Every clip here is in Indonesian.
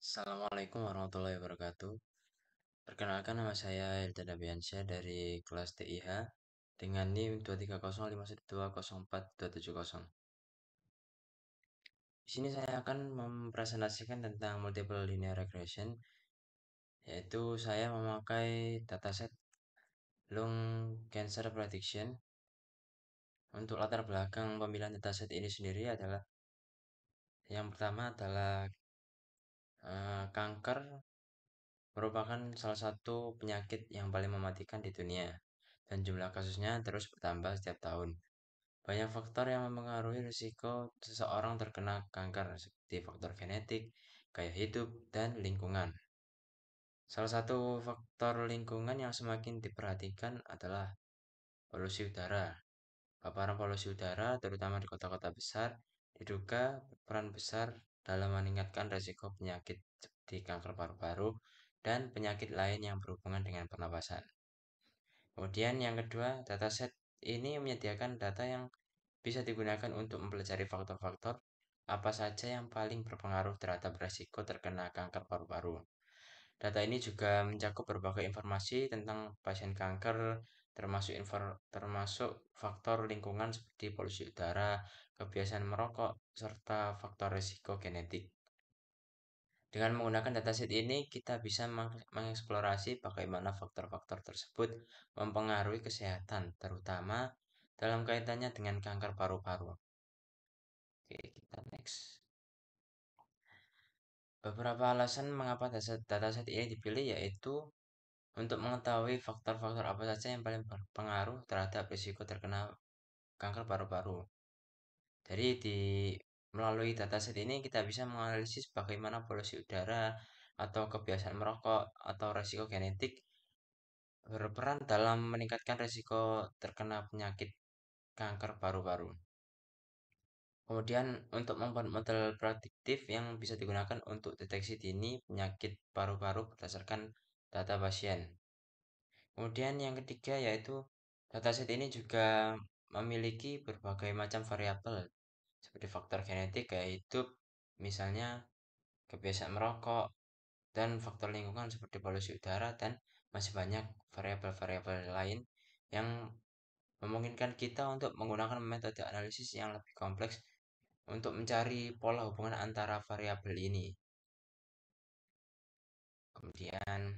Assalamualaikum warahmatullahi wabarakatuh. Perkenalkan nama saya Hilda Dabiansyah dari kelas TIH dengan NIM 23051220427. Di sini saya akan mempresentasikan tentang multiple linear regression, yaitu saya memakai dataset lung cancer prediction. Untuk latar belakang pemilihan dataset ini sendiri adalah yang pertama adalah kanker merupakan salah satu penyakit yang paling mematikan di dunia, dan jumlah kasusnya terus bertambah setiap tahun. Banyak faktor yang mempengaruhi risiko seseorang terkena kanker, seperti faktor genetik, gaya hidup, dan lingkungan. Salah satu faktor lingkungan yang semakin diperhatikan adalah polusi udara. Paparan polusi udara, terutama di kota-kota besar, diduga berperan besar dalam meningkatkan risiko penyakit seperti kanker paru-paru dan penyakit lain yang berhubungan dengan pernapasan. Kemudian yang kedua, dataset ini menyediakan data yang bisa digunakan untuk mempelajari faktor-faktor apa saja yang paling berpengaruh terhadap risiko terkena kanker paru-paru. Data ini juga mencakup berbagai informasi tentang pasien kanker, termasuk faktor lingkungan seperti polusi udara, kebiasaan merokok, serta faktor risiko genetik. Dengan menggunakan dataset ini, kita bisa mengeksplorasi bagaimana faktor-faktor tersebut mempengaruhi kesehatan, terutama dalam kaitannya dengan kanker paru-paru. Oke, kita next. Beberapa alasan mengapa dataset ini dipilih yaitu untuk mengetahui faktor-faktor apa saja yang paling berpengaruh terhadap risiko terkena kanker paru-paru. Jadi melalui dataset ini kita bisa menganalisis bagaimana polusi udara atau kebiasaan merokok atau risiko genetik berperan dalam meningkatkan risiko terkena penyakit kanker paru-paru. Kemudian untuk membuat model prediktif yang bisa digunakan untuk deteksi dini penyakit paru-paru berdasarkan data pasien. Kemudian yang ketiga yaitu dataset ini juga memiliki berbagai macam variabel seperti faktor genetik, gaya hidup, misalnya kebiasaan merokok, dan faktor lingkungan seperti polusi udara, dan masih banyak variabel-variabel lain yang memungkinkan kita untuk menggunakan metode analisis yang lebih kompleks untuk mencari pola hubungan antara variabel ini. Kemudian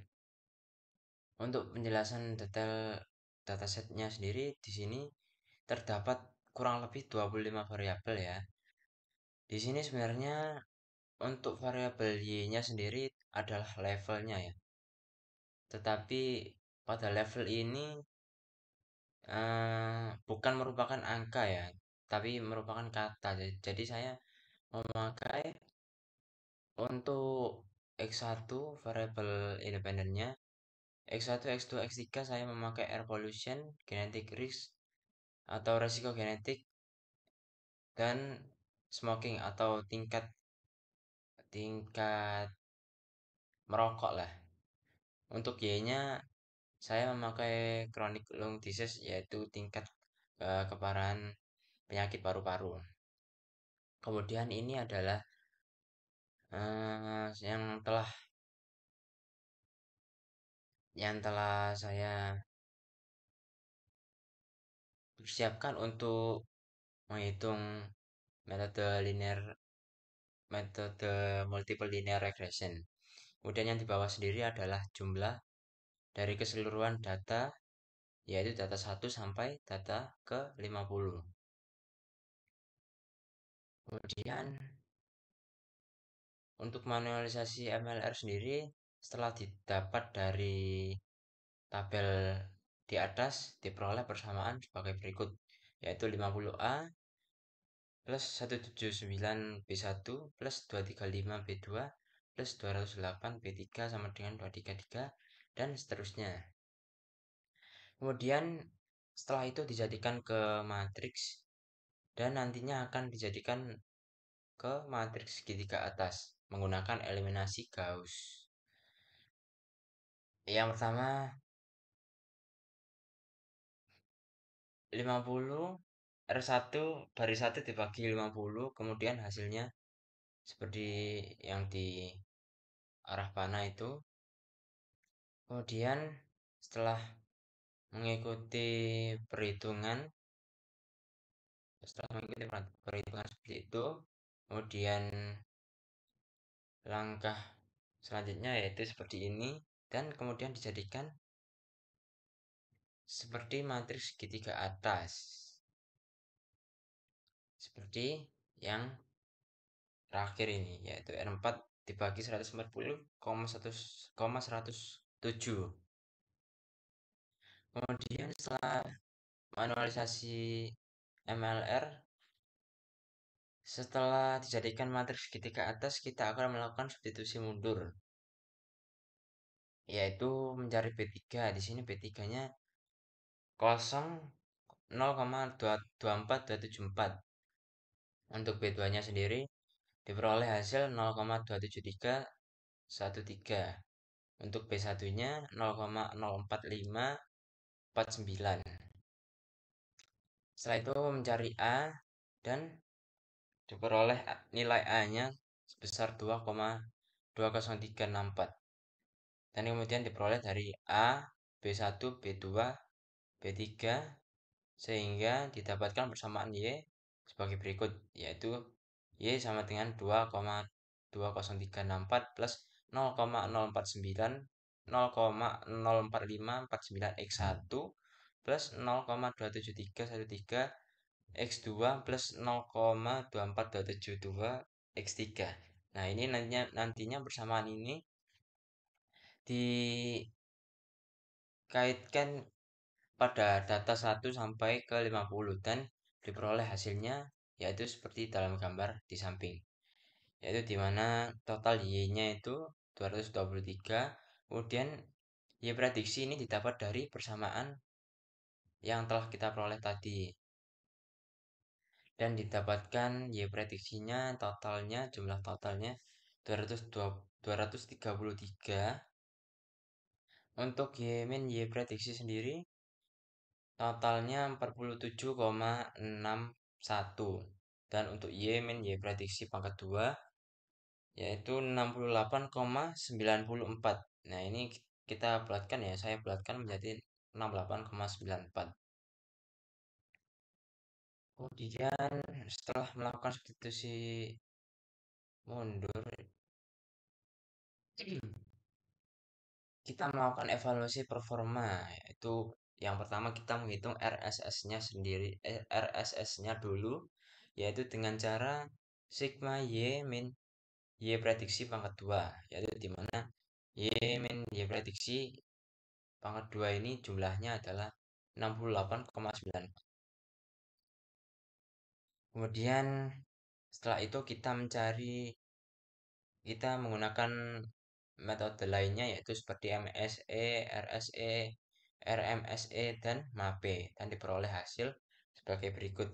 untuk penjelasan detail datasetnya sendiri di sini terdapat kurang lebih 25 variabel ya. Di sini sebenarnya untuk variabel Y-nya sendiri adalah levelnya ya. Tetapi pada level ini bukan merupakan angka ya, tapi merupakan kata. Jadi saya memakai untuk X1 variabel independennya, X1, X2, X3 saya memakai air pollution, genetic risk atau resiko genetik, dan smoking atau tingkat tingkat merokok lah. Untuk Y-nya saya memakai chronic lung disease yaitu tingkat keparahan penyakit paru-paru. Kemudian ini adalah yang telah saya persiapkan untuk menghitung metode linear metode multiple linear regression. Kemudian yang di bawah sendiri adalah jumlah dari keseluruhan data, yaitu data 1 sampai data ke 50. Kemudian untuk manualisasi MLR sendiri setelah didapat dari tabel di atas diperoleh persamaan sebagai berikut, yaitu 50A plus 179 B1 plus 235 B2 plus 208 B3 sama dengan 233 dan seterusnya. Kemudian setelah itu dijadikan ke matriks dan nantinya akan dijadikan ke matriks segitiga atas menggunakan eliminasi Gauss. Yang pertama 50 R1 baris 1 dibagi 50, kemudian hasilnya seperti yang di arah panah itu. Kemudian setelah mengikuti perhitungan, perhitungan seperti itu, kemudian langkah selanjutnya yaitu seperti ini, dan kemudian dijadikan seperti matriks segitiga atas, seperti yang terakhir ini, yaitu R4 dibagi 140,107. Kemudian setelah manualisasi MLR, setelah dijadikan matriks segitiga atas, kita akan melakukan substitusi mundur, yaitu mencari B3. Di sini B3-nya 0,02424. Untuk B2-nya sendiri diperoleh hasil 0,27313. Untuk B1-nya 0,04549. Setelah itu mencari A dan diperoleh nilai A-nya sebesar 2,20364. Dan kemudian diperoleh dari A, B1, B2, B3 sehingga didapatkan persamaan Y sebagai berikut, yaitu Y sama dengan 2,20364 plus 0,049 0,04549 X1 plus 0,27313 X2 plus 0,24272 X3. Nah, ini nantinya persamaan ini dikaitkan pada data 1 sampai ke 50 dan diperoleh hasilnya yaitu seperti dalam gambar di samping. Yaitu dimana total Y-nya itu 223, kemudian Y prediksi ini didapat dari persamaan yang telah kita peroleh tadi. Dan didapatkan Y prediksinya totalnya, jumlah totalnya 233. Untuk Y min Y prediksi sendiri totalnya 47,61. Dan untuk Y min Y prediksi pangkat 2 yaitu 68,94. Nah, ini kita bulatkan ya, saya bulatkan menjadi 68,94. Kemudian setelah melakukan substitusi mundur, kita melakukan evaluasi performa, yaitu yang pertama kita menghitung RSS-nya sendiri, RSS-nya dulu, yaitu dengan cara sigma Y min Y prediksi pangkat 2, yaitu di mana Y min Y prediksi pangkat 2 ini jumlahnya adalah 68,9. Kemudian setelah itu kita menggunakan metode lainnya yaitu seperti MSE, RSE, RMSE, dan MAPE dan diperoleh hasil sebagai berikut.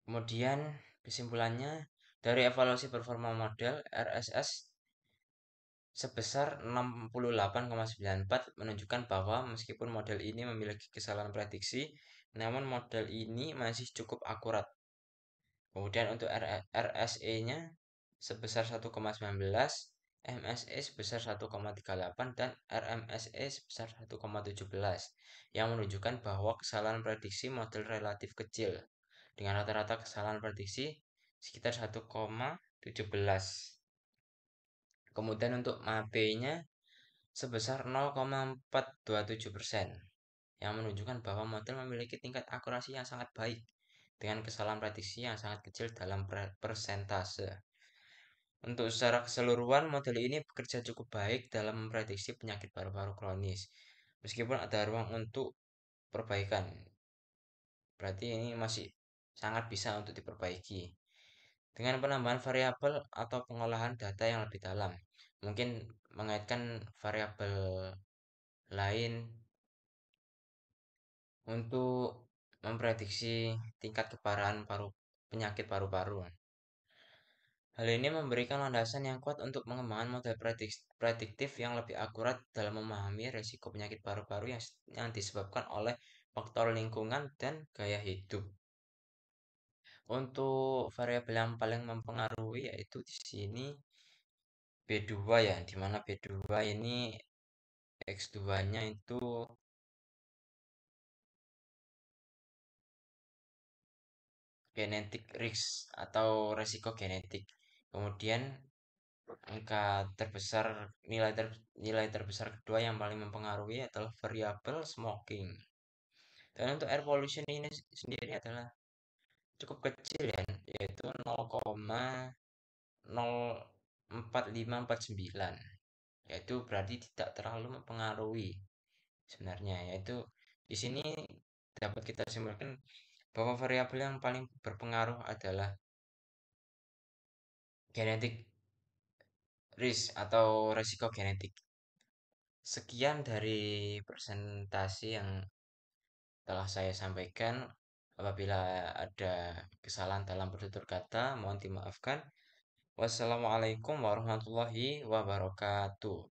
Kemudian kesimpulannya dari evaluasi performa model RSS sebesar 68,94 menunjukkan bahwa meskipun model ini memiliki kesalahan prediksi, namun model ini masih cukup akurat. Kemudian untuk RSE-nya sebesar 1,19, MSE sebesar 1,38, dan RMSE sebesar 1,17 yang menunjukkan bahwa kesalahan prediksi model relatif kecil dengan rata-rata kesalahan prediksi sekitar 1,17. Kemudian untuk MAPE-nya sebesar 0,427% yang menunjukkan bahwa model memiliki tingkat akurasi yang sangat baik dengan kesalahan prediksi yang sangat kecil dalam persentase. Untuk secara keseluruhan, model ini bekerja cukup baik dalam memprediksi penyakit paru-paru kronis, meskipun ada ruang untuk perbaikan. Berarti ini masih sangat bisa untuk diperbaiki. Dengan penambahan variabel atau pengolahan data yang lebih dalam, mungkin mengaitkan variabel lain untuk memprediksi tingkat keparahan penyakit paru-paru. Hal ini memberikan landasan yang kuat untuk mengembangkan model prediktif yang lebih akurat dalam memahami resiko penyakit paru-paru yang disebabkan oleh faktor lingkungan dan gaya hidup. Untuk variabel yang paling mempengaruhi yaitu di sini B2 ya, di mana B2 ini X2-nya itu genetik risk atau resiko genetik. Kemudian angka terbesar nilai terbesar kedua yang paling mempengaruhi adalah variabel smoking. Dan untuk air pollution ini sendiri adalah cukup kecil ya, yaitu 0,04549. Yaitu berarti tidak terlalu mempengaruhi sebenarnya. Yaitu di sini dapat kita simpulkan bahwa variabel yang paling berpengaruh adalah genetik risk atau resiko genetik. Sekian dari presentasi yang telah saya sampaikan. Apabila ada kesalahan dalam bertutur kata, mohon dimaafkan. Wassalamualaikum warahmatullahi wabarakatuh.